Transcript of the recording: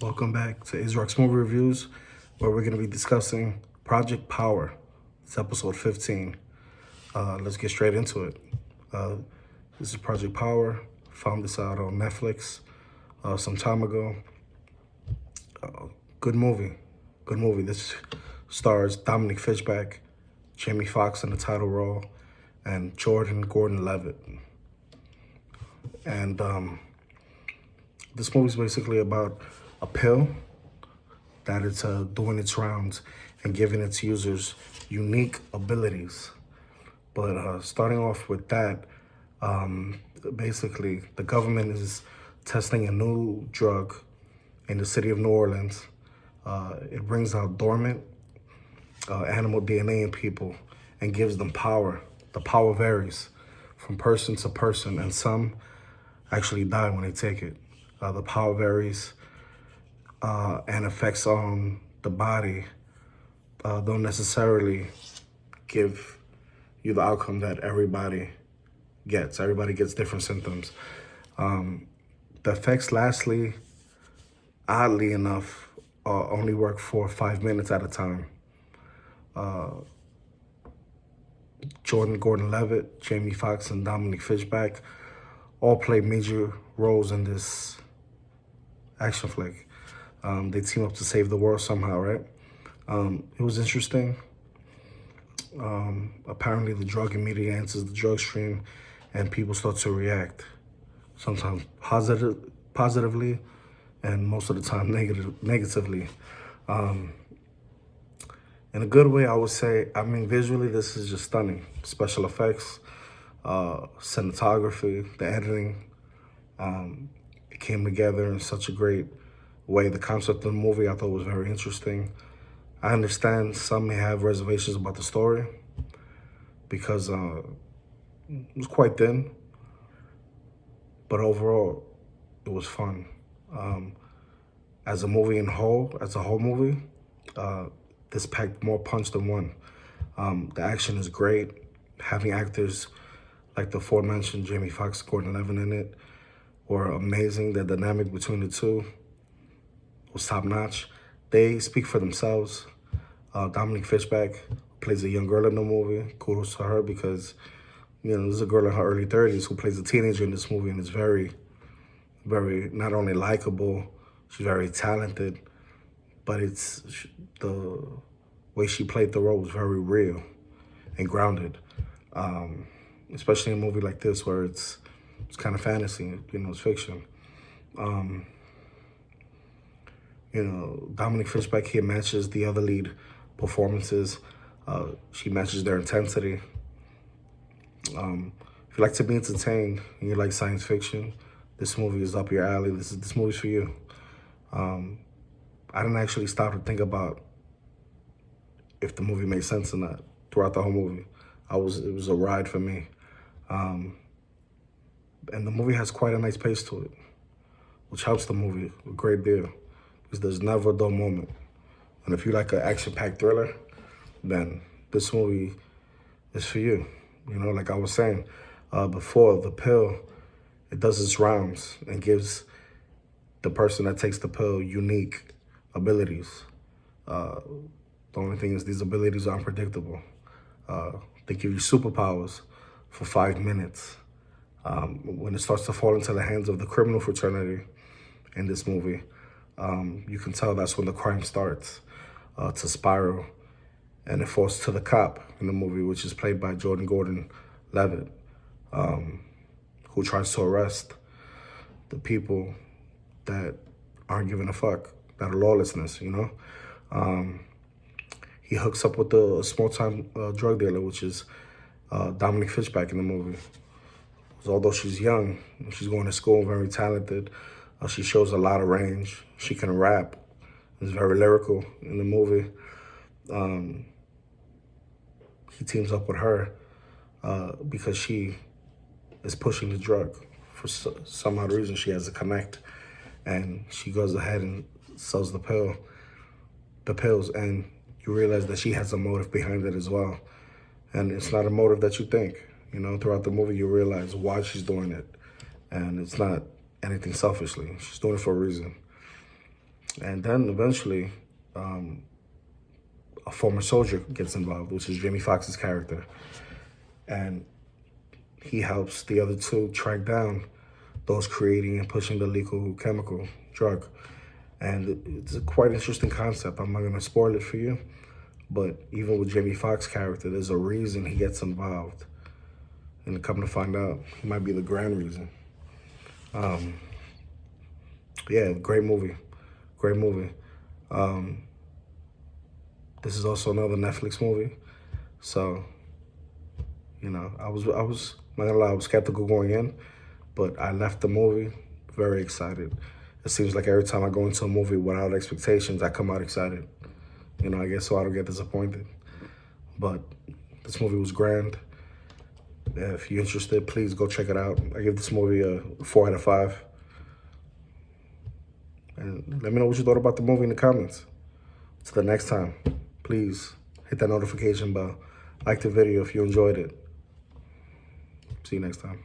Welcome back to Israel's Movie Reviews, where we're going to be discussing Project Power. It's episode 15. Let's get straight into it. Uh, this is Project Power. Found this out on Netflix some time ago. Good movie. Good movie. This stars Dominique Fishback, Jamie Foxx in the title role, and Gordon-Levitt. And this movie's basically about a pill that it's doing its rounds and giving its users unique abilities. But starting off with that, basically the government is testing a new drug in the city of New Orleans. It brings out dormant animal DNA in people and gives them power. The power varies from person to person, and some actually die when they take it. The power varies and effects on the body don't necessarily give you the outcome that everybody gets. Everybody gets different symptoms. The effects, lastly, oddly enough, only work for 5 minutes at a time. Gordon-Levitt, Jamie Foxx, and Dominique Fishback all play major roles in this action flick. They team up to save the world somehow, right? It was interesting. Apparently the drug immediately enters the drug stream and people start to react, sometimes positively and most of the time negatively. In a good way, I would say, visually this is just stunning. Special effects, cinematography, the editing, it came together in such a great way. The concept of the movie I thought was very interesting. I understand some may have reservations about the story because it was quite thin, but overall it was fun. As a movie as a whole movie, this packed more punch than one. The action is great. Having actors like the aforementioned Jamie Foxx, Gordon-Levitt in it were amazing. The dynamic between the two was top notch. They speak for themselves. Dominique Fishback plays a young girl in the movie. Kudos to her because, this is a girl in her early 30s who plays a teenager in this movie and is very, very not only likable, she's very talented, but the way she played the role was very real and grounded. Especially in a movie like this where it's kind of fantasy, it's fiction. Dominique Fishback here matches the other lead performances. She matches their intensity. If you like to be entertained and you like science fiction, this movie is up your alley. This movie's for you. I didn't actually stop to think about if the movie made sense or not throughout the whole movie. It was a ride for me. And the movie has quite a nice pace to it, which helps the movie a great deal because there's never a dull moment. And if you like an action-packed thriller, then this movie is for you. Like I was saying before, the pill, it does its rounds and gives the person that takes the pill unique abilities. The only thing is these abilities are unpredictable. They give you superpowers for 5 minutes. When it starts to fall into the hands of the criminal fraternity in this movie, you can tell that's when the crime starts to spiral, and it falls to the cop in the movie, which is played by Gordon-Levitt, who tries to arrest the people that aren't giving a fuck, that are lawlessness, He hooks up with a small-time drug dealer, which is Dominique Fishback in the movie. So although she's young, she's going to school, very talented, she shows a lot of range. She can rap, is very lyrical in the movie. He teams up with her because she is pushing the drug. For some odd reason, she has a connect, and she goes ahead and sells the pills, and you realize that she has a motive behind it as well. And it's not a motive that you think. Throughout the movie, you realize why she's doing it. And it's not anything selfishly. She's doing it for a reason. And then eventually, a former soldier gets involved, which is Jamie Foxx's character. And he helps the other two track down those creating and pushing the lethal chemical drug. And it's a quite interesting concept. I'm not going to spoil it for you. But even with Jamie Foxx's character, there's a reason he gets involved. And come to find out, he might be the grand reason. Yeah, great movie. Great movie. This is also another Netflix movie. So, you know, I was not gonna lie, I was skeptical going in, but I left the movie very excited. It seems like every time I go into a movie without expectations, I come out excited. You know, I guess so I don't get disappointed. But this movie was grand. If you're interested, please go check it out. I give this movie a 4 out of 5. And let me know what you thought about the movie in the comments. Till the next time, please hit that notification bell. Like the video if you enjoyed it. See you next time.